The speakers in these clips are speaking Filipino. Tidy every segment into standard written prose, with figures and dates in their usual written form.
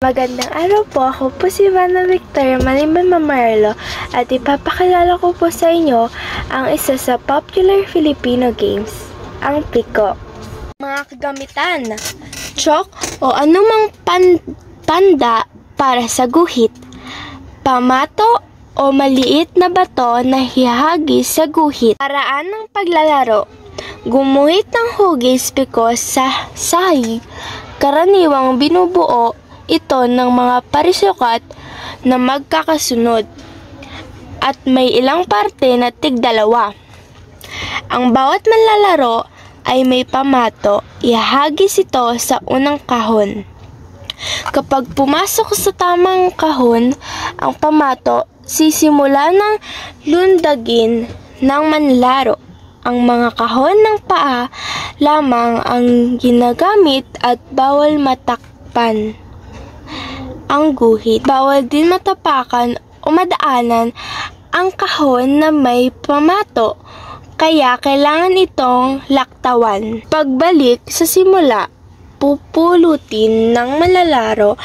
Magandang araw po, ako po si Ivana Victoria Malimban Mamarlo at ipapakilala ko po sa inyo ang isa sa popular Filipino games, ang Piko. Mga kagamitan, chalk o anumang panda para sa guhit, pamato o maliit na bato na hihagis sa guhit. Paraan ng paglalaro, gumuhit ng hugis piko sa sahig, karaniwang binubuo ito ng mga parisukat na magkakasunod at may ilang parte na tig-dalawa. Ang bawat manlalaro ay may pamato, ihagis ito sa unang kahon. Kapag pumasok sa tamang kahon, ang pamato sisimula ng lundagin ng manlalaro. Ang mga kahon ng paa lamang ang ginagamit at bawal matakpan ang guhit. Bawal din matapakan o madaanan ang kahon na may pamato, kaya kailangan itong laktawan. Pagbalik sa simula, pupulutin ng manlalaro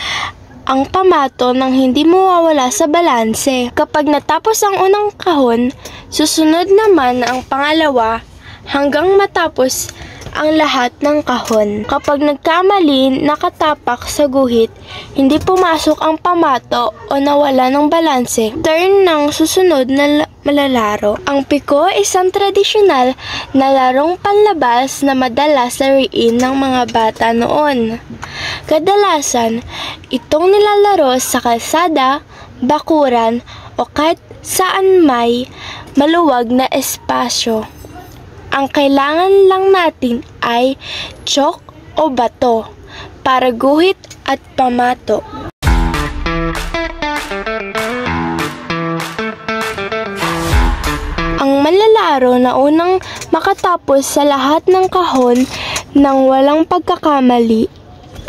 ang pamato nang hindi mawawala sa balanse. Kapag natapos ang unang kahon, susunod naman ang pangalawa hanggang matapos ang lahat ng kahon. Kapag nagkamali, nakatapak sa guhit, hindi pumasok ang pamato o nawala ng balanse, turn ng susunod na malalaro. Ang piko ay isang tradisyonal na larong panlabas na madalas lariin ng mga bata noon. Kadalasan, itong nilalaro sa kalsada, bakuran o kahit saan may maluwag na espasyo. Ang kailangan lang natin ay chalk o bato para guhit at pamato. Ang manlalaro na unang makatapos sa lahat ng kahon nang walang pagkakamali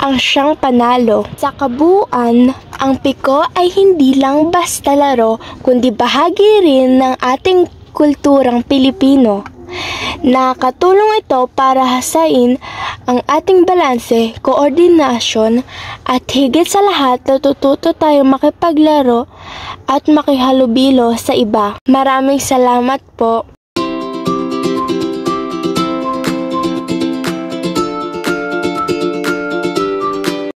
ang siyang panalo. Sa kabuuan, ang piko ay hindi lang basta laro kundi bahagi rin ng ating kulturang Pilipino. Nakatulong ito para hasain ang ating balanse, koordinasyon at higit sa lahat natututo tayong makipaglaro at makihalubilo sa iba. Maraming salamat po.